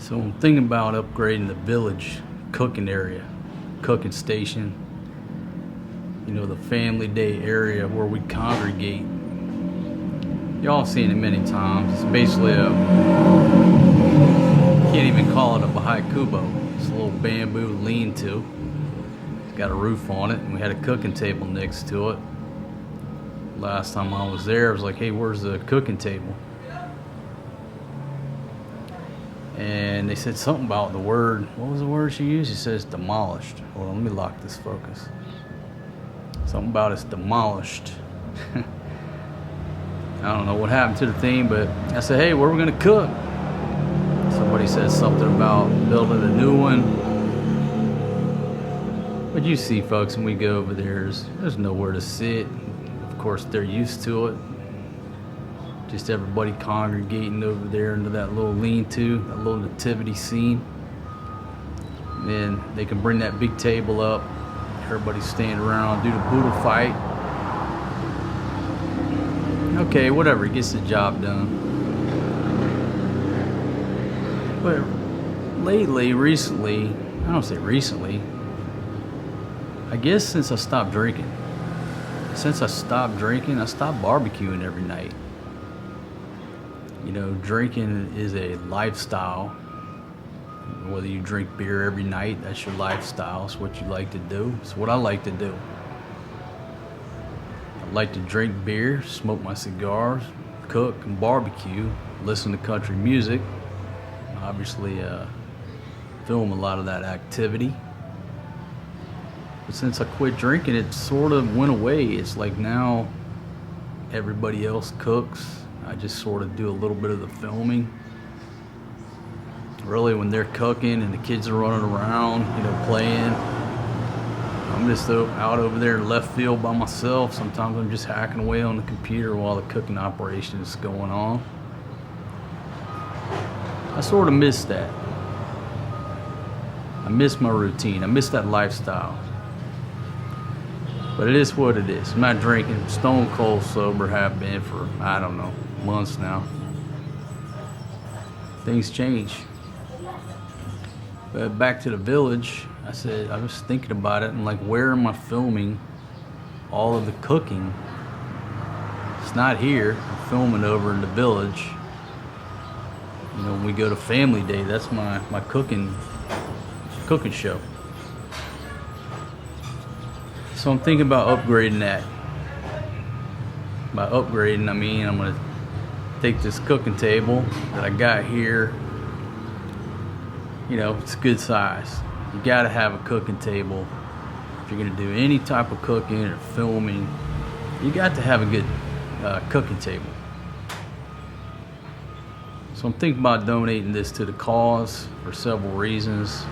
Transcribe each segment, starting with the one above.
So I'm thinking about upgrading the village cooking area, cooking station, the family day area where we congregate. Y'all seen it many times. It's basically can't even call it a Baha'i Kubo. It's a little bamboo lean-to. It's got a roof on it, and we had a cooking table next to it. Last time I was there, I was like, hey, where's the cooking table? And they said something about the word. What was the word she used? She says demolished. Hold on, let me lock this focus. Something about it's demolished. I don't know what happened to the thing, but I said, hey, where are we gonna cook? Somebody said something about building a new one. But you see, folks, when we go over there, there's nowhere to sit. Of course, they're used to it. Just everybody congregating over there into that little lean-to, that little nativity scene. And they can bring that big table up. Everybody stand around, do the Buddha fight. Okay, whatever, it gets the job done. But recently, I don't say recently, I guess since I stopped drinking. I stopped barbecuing every night. Drinking is a lifestyle. Whether you drink beer every night, that's your lifestyle. It's what you like to do. It's what I like to do. I like to drink beer, smoke my cigars, cook and barbecue, listen to country music. Obviously, film a lot of that activity. But since I quit drinking, it sort of went away. It's like now everybody else cooks. I just sort of do a little bit of the filming. Really, when they're cooking and the kids are running around, playing, I'm just out over there in left field by myself. Sometimes I'm just hacking away on the computer while the cooking operation is going on. I sort of miss that. I miss my routine. I miss that lifestyle. But it is what it is. I'm not drinking. Stone cold sober. Have been for, I don't know, months now. Things change. But back to the village, I was thinking about it and like, where am I filming all of the cooking? It's not here. I'm filming over in the village. When we go to family day, that's my cooking show. So I'm thinking about upgrading that. By upgrading, I mean I'm gonna take this cooking table that I got here. It's good size. You gotta have a cooking table. If you're gonna do any type of cooking or filming, you got to have a good cooking table. So I'm thinking about donating this to the cause for several reasons.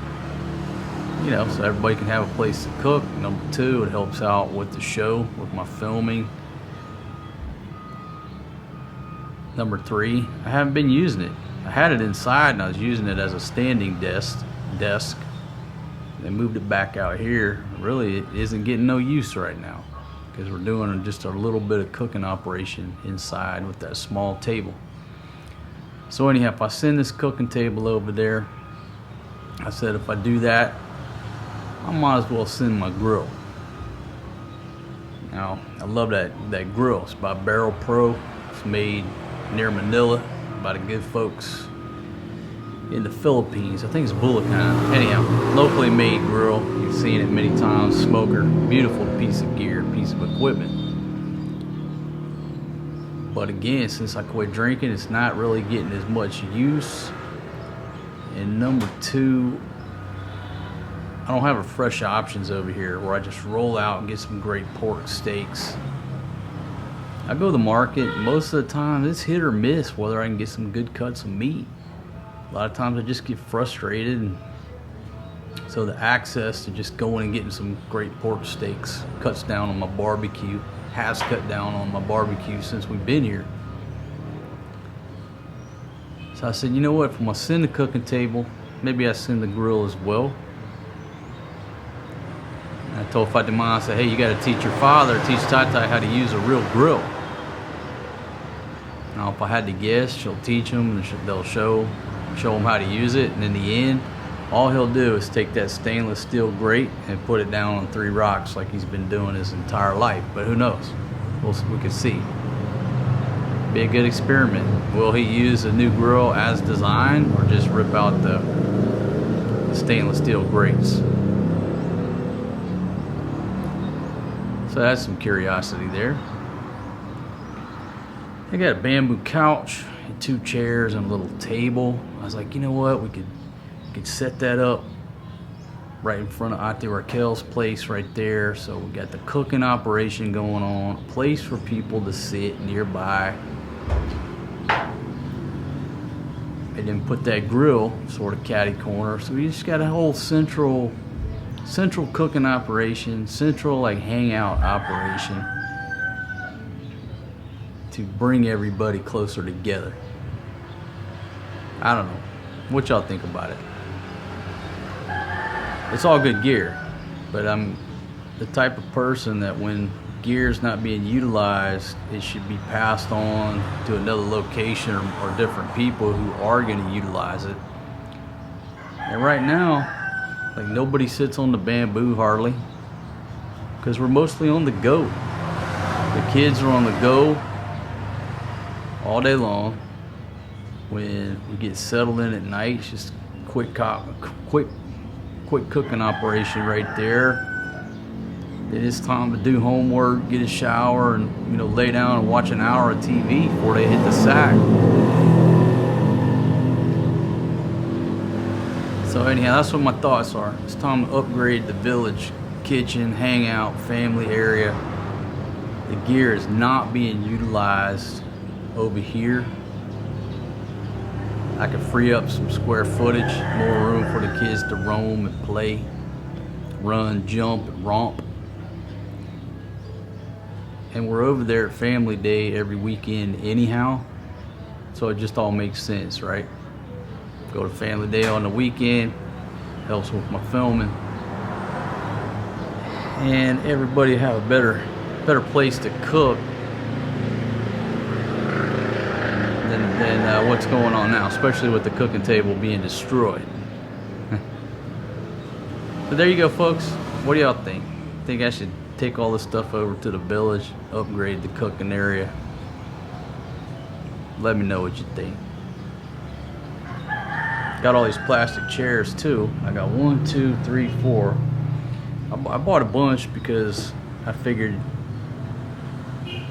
So everybody can have a place to cook. Number two, it helps out with the show, with my filming. Number three, I haven't been using it. I had it inside and I was using it as a standing desk. They moved it back out here. Really, it isn't getting no use right now because we're doing just a little bit of cooking operation inside with that small table. So anyhow, if I send this cooking table over there, I said if I do that, I might as well send my grill. Now, I love that grill. It's by Barrel Pro. It's made near Manila by the good folks in the Philippines. I think it's Bulacan. Anyhow, locally made grill. You've seen it many times. Smoker, beautiful piece of gear, piece of equipment. But again, since I quit drinking, it's not really getting as much use. And number two, I don't have a fresh options over here where I just roll out and get some great pork steaks. I go to the market, most of the time it's hit or miss whether I can get some good cuts of meat. A lot of times I just get frustrated, and so the access to just going and getting some great pork steaks cuts down on my barbecue, has cut down on my barbecue since we've been here. So I said, you know what, if I'm gonna send the cooking table, maybe I send the grill as well. And I told Fatima, I said, hey, you gotta teach your father, teach Tai how to use a real grill. Now, if I had to guess, she'll teach them and they'll show show him how to use it, and in the end, all he'll do is take that stainless steel grate and put it down on 3 rocks like he's been doing his entire life. But who knows? We can see. Be a good experiment. Will he use a new grill as designed, or just rip out the stainless steel grates? So that's some curiosity there. I got a bamboo couch, 2 chairs, and a little table. I was like, you know what? We could set that up right in front of Auntie Raquel's place right there. So we got the cooking operation going on, a place for people to sit nearby. And then put that grill sort of catty corner. So we just got a whole central cooking operation, central like hangout operation to bring everybody closer together. I don't know. What y'all think about it? It's all good gear, but I'm the type of person that when gear's not being utilized, it should be passed on to another location or different people who are going to utilize it. And right now, like, nobody sits on the bamboo hardly, because we're mostly on the go. The kids are on the go all day long. When we get settled in at night, it's just quick cooking operation right there. Then it's time to do homework, get a shower, and lay down and watch an hour of TV before they hit the sack. So anyhow, that's what my thoughts are. It's time to upgrade the village kitchen, hangout, family area. The gear is not being utilized over here. I could free up some square footage, more room for the kids to roam and play, run, jump, and romp. And we're over there at Family Day every weekend anyhow, so it just all makes sense, right? Go to Family Day on the weekend, helps with my filming, and everybody have a better place to cook than what's going on now, especially with the cooking table being destroyed. But there you go, folks. What do y'all think? Think I should take all this stuff over to the village, upgrade the cooking area? Let me know what you think. Got all these plastic chairs too. I got 1, 2, 3, 4. I bought a bunch because I figured,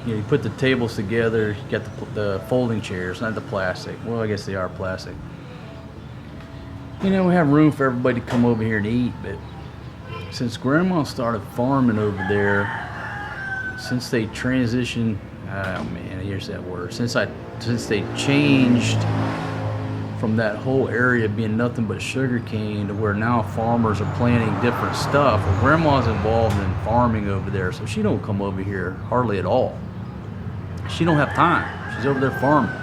you put the tables together, you got the folding chairs, not the plastic. Well, I guess they are plastic. We have room for everybody to come over here and eat, but since Grandma started farming over there, since they transitioned, here's that word. Since they changed from that whole area being nothing but sugar cane to where now farmers are planting different stuff. Well, Grandma's involved in farming over there, so she don't come over here hardly at all. She don't have time. She's over there farming.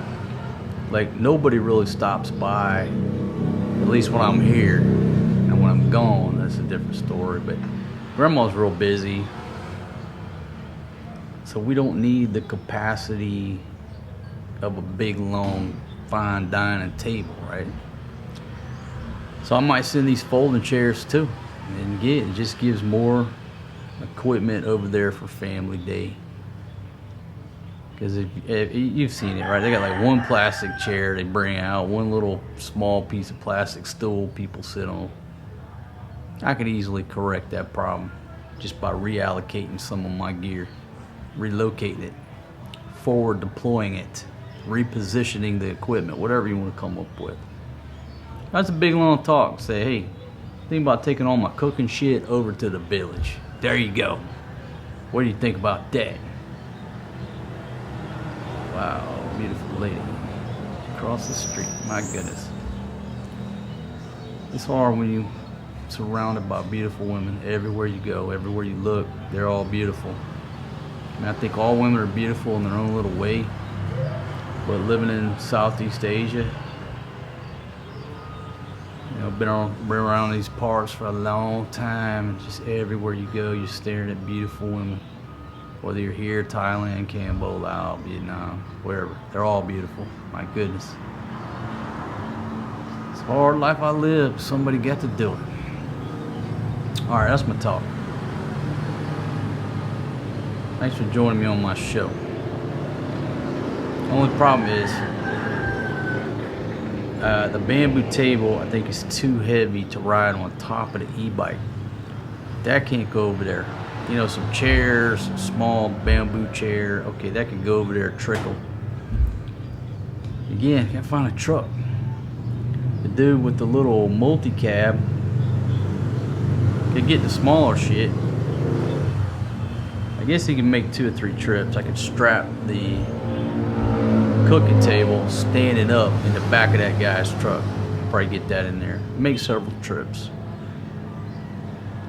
Like, nobody really stops by, at least when I'm here. And when I'm gone, that's a different story. But Grandma's real busy, so we don't need the capacity of a big, long, fine dining table, right? So I might send these folding chairs too, and it just gives more equipment over there for Family Day. Because if you've seen it, right? They got like one plastic chair they bring out, one little small piece of plastic stool people sit on. I could easily correct that problem just by reallocating some of my gear, relocating it, forward deploying it, repositioning the equipment, whatever you want to come up with. That's a big long talk. Say, hey, think about taking all my cooking shit over to the village. There you go. What do you think about that? Wow, beautiful lady across the street. My goodness. It's hard when you're surrounded by beautiful women everywhere you go, everywhere you look. They're all beautiful. I think all women are beautiful in their own little way. But living in Southeast Asia, been around these parts for a long time, and just everywhere you go, you're staring at beautiful women. Whether you're here, Thailand, Cambodia, Laos, Vietnam, wherever, they're all beautiful. My goodness. hard life I live. Somebody got to do it. All right, that's my talk. Thanks for joining me on my show. Only problem is the bamboo table, I think, is too heavy to ride on top of the e-bike. That can't go over there. You know, some chairs, some small bamboo chair. Okay, that can go over there, trickle. Again, can't find a truck. The dude with the little multi-cab could get the smaller shit. I guess he can make 2 or 3 trips. I could strap the cooking table standing up in the back of that guy's truck. Probably get that in there. Make several trips.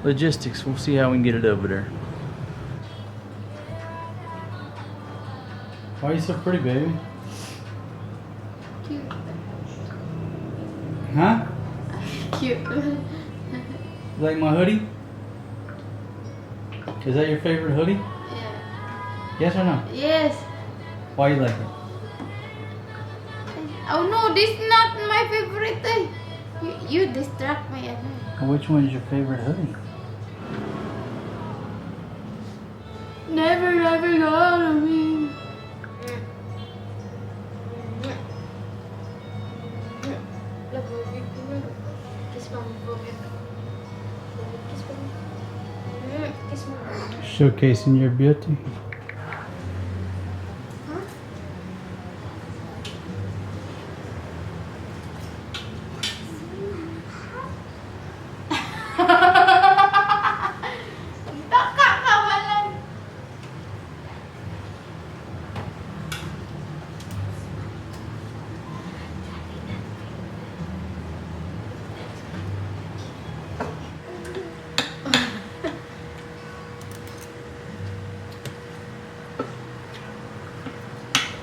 Logistics, we'll see how we can get it over there. Why are you so pretty, baby? Cute. Huh? Cute. You like my hoodie? Is that your favorite hoodie? Yeah. Yes or no? Yes. Why you like it? Oh no, this is not my favorite thing. You distract me. Which one is your favorite hoodie? Never gonna be. Kiss mom. Kiss mom. Kiss mom. Showcasing your beauty.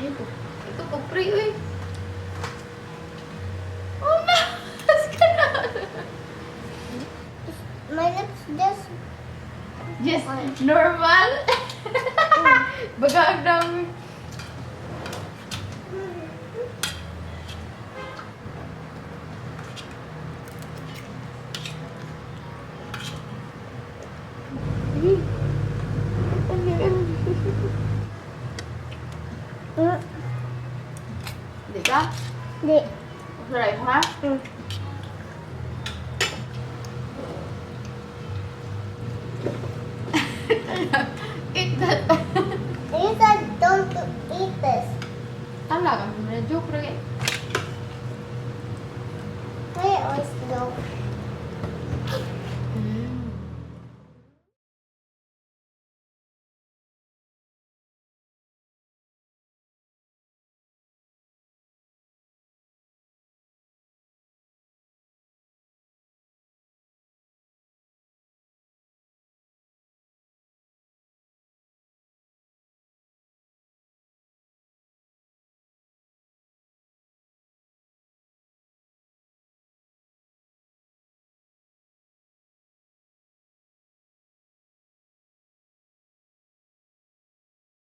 Itu kupri, uy. Oh no, it's gonna. My lips Just normal. Bagag dami. Di ka? Di. Try mo ha? Eat that. You said don't eat this. Talaga, joke rin. I always don't.